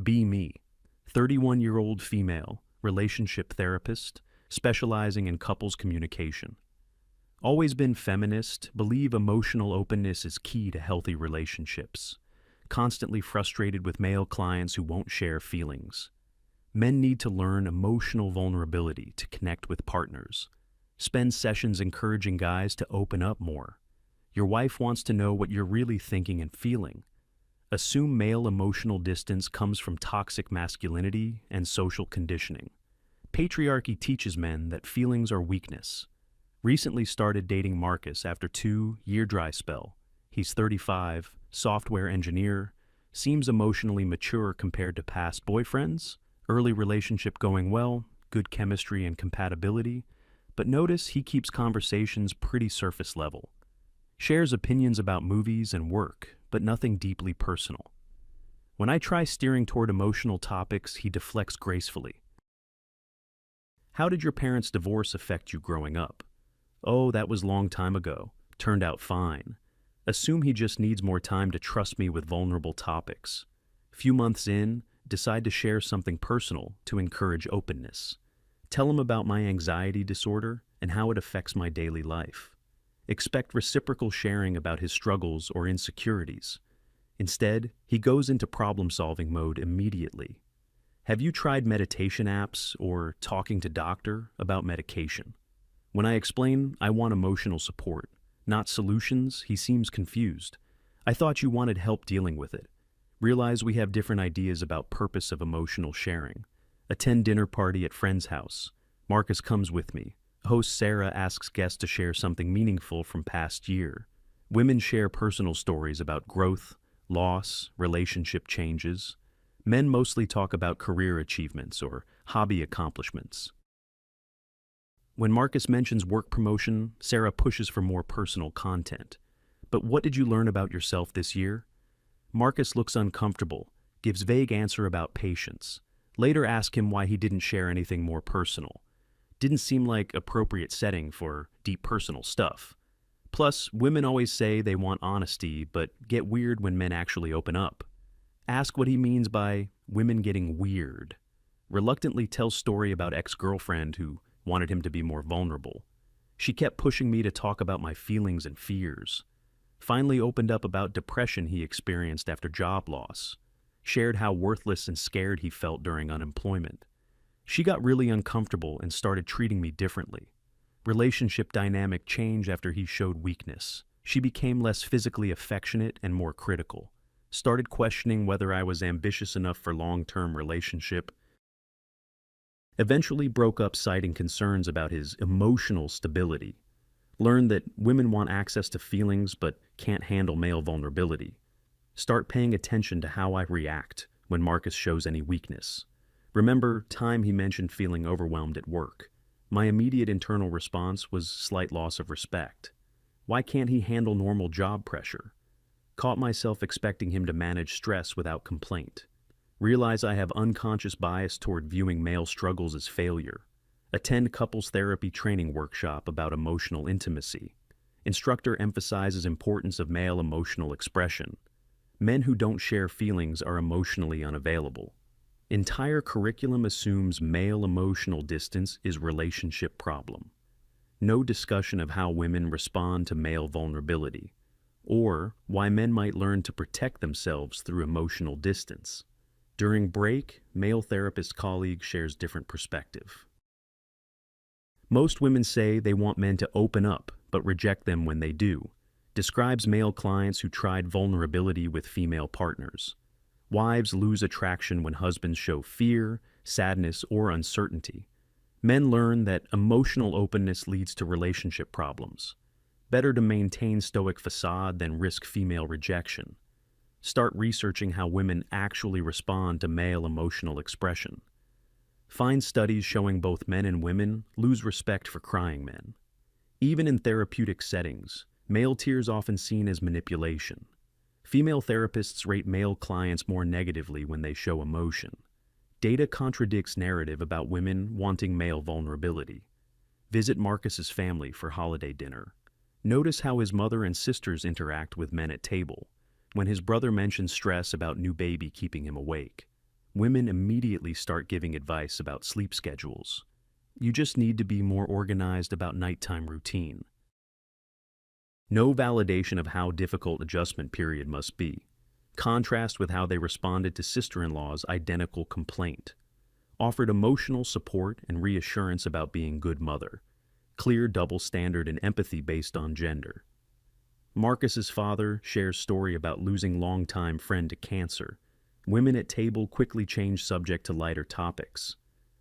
Be Me, 31-year-old female, relationship therapist, specializing in couples communication. Always been feminist, believe emotional openness is key to healthy relationships. Constantly frustrated with male clients who won't share feelings. Men need to learn emotional vulnerability to connect with partners. Spend sessions encouraging guys to open up more. Your wife wants to know what you're really thinking and feeling. Assume male emotional distance comes from toxic masculinity and social conditioning. Patriarchy teaches men that feelings are weakness. Recently started dating Marcus after 2-year dry spell. He's 35, software engineer, seems emotionally mature compared to past boyfriends, early relationship going well, good chemistry and compatibility, but notice he keeps conversations pretty surface level. Shares opinions about movies and work, but nothing deeply personal. When I try steering toward emotional topics, he deflects gracefully. How did your parents' divorce affect you growing up? Oh, that was long time ago. Turned out fine. Assume he just needs more time to trust me with vulnerable topics. Few months in, decide to share something personal to encourage openness. Tell him about my anxiety disorder and how it affects my daily life. Expect reciprocal sharing about his struggles or insecurities. Instead, he goes into problem-solving mode immediately. Have you tried meditation apps or talking to doctor about medication? When I explain I want emotional support, not solutions, he seems confused. I thought you wanted help dealing with it. Realize we have different ideas about purpose of emotional sharing. Attend dinner party at friend's house. Marcus comes with me. Host Sarah asks guests to share something meaningful from past year. Women share personal stories about growth, loss, relationship changes. Men mostly talk about career achievements or hobby accomplishments. When Marcus mentions work promotion, Sarah pushes for more personal content. But what did you learn about yourself this year? Marcus looks uncomfortable, gives vague answer about patience. Later ask him why he didn't share anything more personal. Didn't seem like appropriate setting for deep personal stuff. Plus, women always say they want honesty, but get weird when men actually open up. Ask what he means by women getting weird. Reluctantly tell story about ex-girlfriend who wanted him to be more vulnerable. She kept pushing me to talk about my feelings and fears. Finally opened up about depression he experienced after job loss. Shared how worthless and scared he felt during unemployment. She got really uncomfortable and started treating me differently. Relationship dynamic changed after he showed weakness. She became less physically affectionate and more critical. Started questioning whether I was ambitious enough for long-term relationship. Eventually broke up citing concerns about his emotional stability. Learned that women want access to feelings but can't handle male vulnerability. Start paying attention to how I react when Marcus shows any weakness. Remember time he mentioned feeling overwhelmed at work. My immediate internal response was slight loss of respect. Why can't he handle normal job pressure? Caught myself expecting him to manage stress without complaint. Realize I have unconscious bias toward viewing male struggles as failure. Attend couples therapy training workshop about emotional intimacy. Instructor emphasizes importance of male emotional expression. Men who don't share feelings are emotionally unavailable. Entire curriculum assumes male emotional distance is relationship problem. No discussion of how women respond to male vulnerability, or why men might learn to protect themselves through emotional distance. During break, male therapist colleague shares different perspective. Most women say they want men to open up, but reject them when they do. Describes male clients who tried vulnerability with female partners. Wives lose attraction when husbands show fear, sadness, or uncertainty. Men learn that emotional openness leads to relationship problems. Better to maintain stoic facade than risk female rejection. Start researching how women actually respond to male emotional expression. Find studies showing both men and women lose respect for crying men. Even in therapeutic settings, male tears often seen as manipulation. Female therapists rate male clients more negatively when they show emotion. Data contradicts narrative about women wanting male vulnerability. Visit Marcus's family for holiday dinner. Notice how his mother and sisters interact with men at table. When his brother mentions stress about new baby keeping him awake. women immediately start giving advice about sleep schedules. You just need to be more organized about nighttime routine. No validation of how difficult adjustment period must be. Contrast with how they responded to sister-in-law's identical complaint. Offered emotional support and reassurance about being good mother. Clear double standard and empathy based on gender. Marcus's father shares story about losing longtime friend to cancer. Women at table quickly change subject to lighter topics.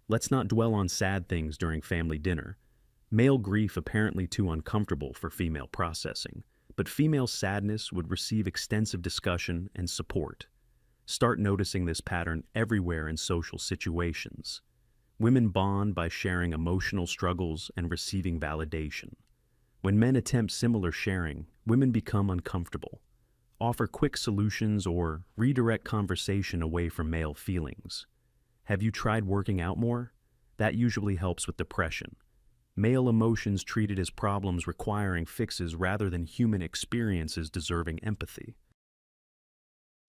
Let's not dwell on sad things during family dinner. Male grief apparently too uncomfortable for female processing, but female sadness would receive extensive discussion and support. Start noticing this pattern everywhere in social situations. Women bond by sharing emotional struggles and receiving validation. When men attempt similar sharing, women become uncomfortable. Offer quick solutions or redirect conversation away from male feelings. Have you tried working out more? That usually helps with depression. Male emotions treated as problems requiring fixes rather than human experiences deserving empathy.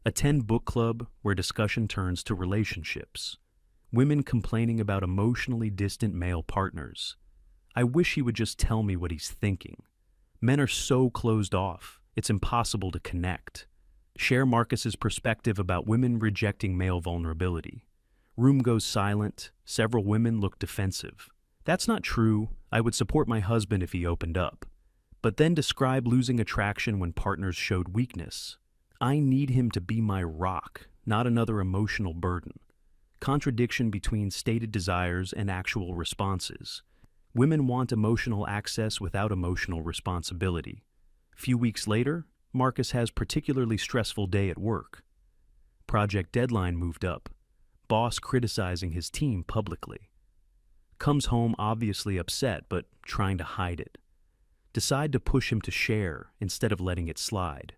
Attend book club where discussion turns to relationships. Women complaining about emotionally distant male partners. I wish he would just tell me what he's thinking. Men are so closed off, it's impossible to connect. Share Marcus's perspective about women rejecting male vulnerability. Room goes silent, several women look defensive. That's not true, I would support my husband if he opened up. But then describe losing attraction when partners showed weakness. I need him to be my rock, not another emotional burden. Contradiction between stated desires and actual responses. Women want emotional access without emotional responsibility. Few weeks later, Marcus has particularly stressful day at work. Project deadline moved up. Boss criticizing his team publicly. Comes home obviously upset but trying to hide it. Decide to push him to share instead of letting it slide.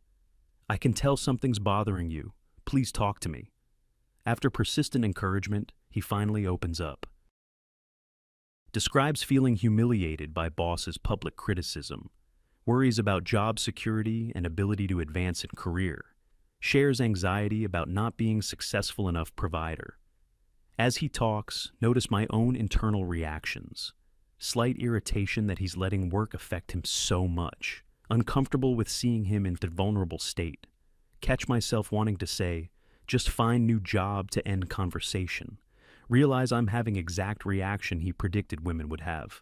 I can tell something's bothering you. Please talk to me. After persistent encouragement, he finally opens up. Describes feeling humiliated by boss's public criticism. Worries about job security and ability to advance in career. Shares anxiety about not being successful enough provider. As he talks, notice my own internal reactions. Slight irritation that he's letting work affect him so much. Uncomfortable with seeing him in the vulnerable state. Catch myself wanting to say, just find new job to end conversation. Realize I'm having exact reaction he predicted women would have.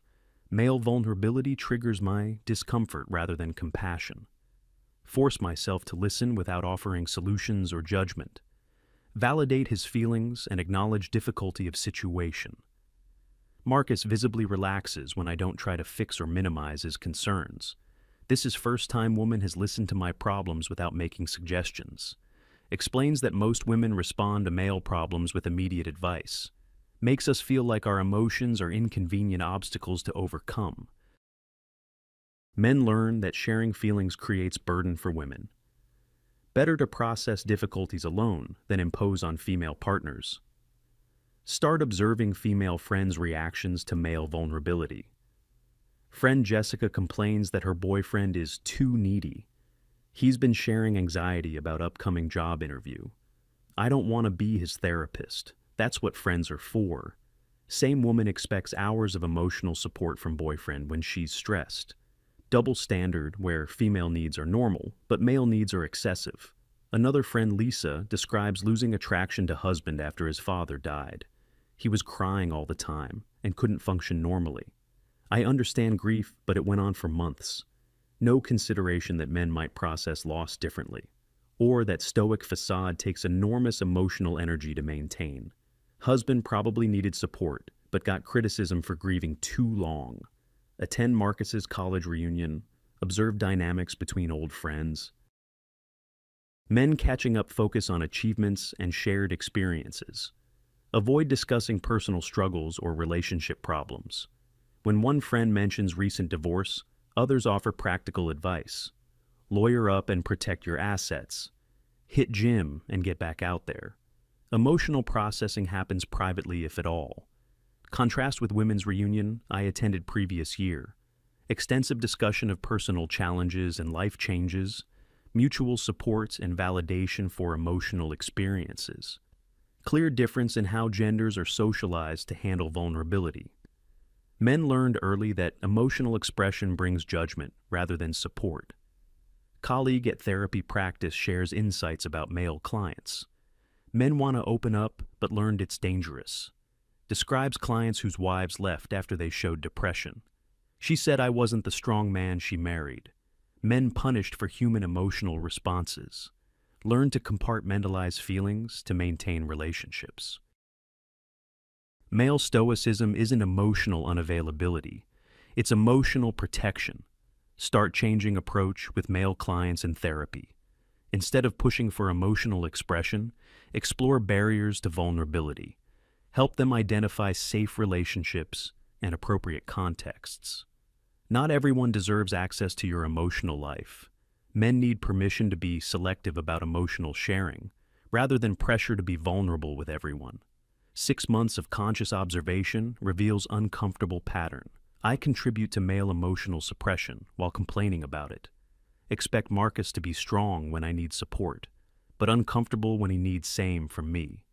Male vulnerability triggers my discomfort rather than compassion. Force myself to listen without offering solutions or judgment. Validate his feelings and acknowledge difficulty of situation. Marcus visibly relaxes when I don't try to fix or minimize his concerns. This is first time woman has listened to my problems without making suggestions. Explains that most women respond to male problems with immediate advice. Makes us feel like our emotions are inconvenient obstacles to overcome. Men learn that sharing feelings creates burden for women. Better to process difficulties alone than impose on female partners. Start observing female friends' reactions to male vulnerability. Friend Jessica complains that her boyfriend is too needy. He's been sharing anxiety about upcoming job interview. I don't want to be his therapist. That's what friends are for. Same woman expects hours of emotional support from boyfriend when she's stressed. Double standard where female needs are normal, but male needs are excessive. Another friend, Lisa, describes losing attraction to husband after his father died. He was crying all the time and couldn't function normally. I understand grief, but it went on for months. No consideration that men might process loss differently, or that stoic facade takes enormous emotional energy to maintain. Husband probably needed support, but got criticism for grieving too long. Attend Marcus's college reunion, observe dynamics between old friends. Men catching up focus on achievements and shared experiences. Avoid discussing personal struggles or relationship problems. When one friend mentions recent divorce, others offer practical advice. Lawyer up and protect your assets. Hit gym and get back out there. Emotional processing happens privately if at all. Contrast with women's reunion I attended previous year. Extensive discussion of personal challenges and life changes. Mutual support and validation for emotional experiences. Clear difference in how genders are socialized to handle vulnerability. Men learned early that emotional expression brings judgment rather than support. Colleague at therapy practice shares insights about male clients. Men want to open up, but learned it's dangerous. Describes clients whose wives left after they showed depression. She said I wasn't the strong man she married. Men punished for human emotional responses. Learned to compartmentalize feelings to maintain relationships. Male stoicism isn't emotional unavailability. It's emotional protection. Start changing approach with male clients in therapy. Instead of pushing for emotional expression, explore barriers to vulnerability. Help them identify safe relationships and appropriate contexts. Not everyone deserves access to your emotional life. Men need permission to be selective about emotional sharing, rather than pressure to be vulnerable with everyone. 6 months of conscious observation reveals uncomfortable pattern. I contribute to male emotional suppression while complaining about it. Expect Marcus to be strong when I need support, but uncomfortable when he needs same from me.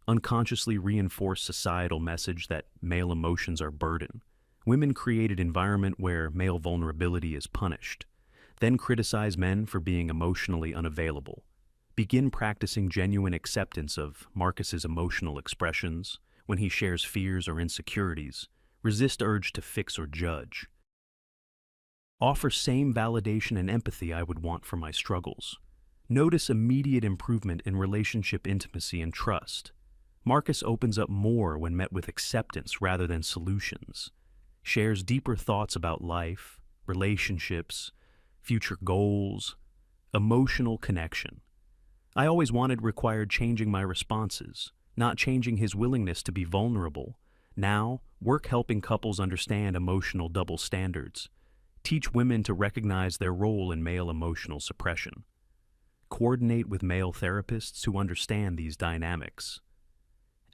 Unconsciously reinforce societal message that male emotions are burden. Women created environment where male vulnerability is punished. Then criticize men for being emotionally unavailable. Begin practicing genuine acceptance of Marcus's emotional expressions when he shares fears or insecurities. Resist urge to fix or judge. Offer same validation and empathy I would want for my struggles. Notice immediate improvement in relationship intimacy and trust. Marcus opens up more when met with acceptance rather than solutions. Shares deeper thoughts about life, relationships, future goals, emotional connection. I always wanted required changing my responses, not changing his willingness to be vulnerable. Now, work helping couples understand emotional double standards. Teach women to recognize their role in male emotional suppression. Coordinate with male therapists who understand these dynamics.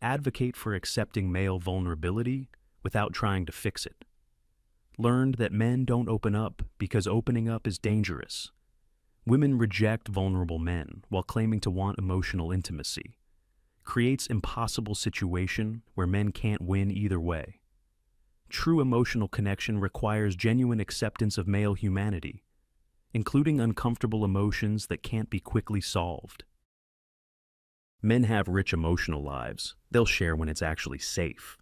Advocate for accepting male vulnerability without trying to fix it. Learned that men don't open up because opening up is dangerous. Women reject vulnerable men while claiming to want emotional intimacy. Creates impossible situation where men can't win either way. True emotional connection requires genuine acceptance of male humanity, including uncomfortable emotions that can't be quickly solved. Men have rich emotional lives. They'll share when it's actually safe.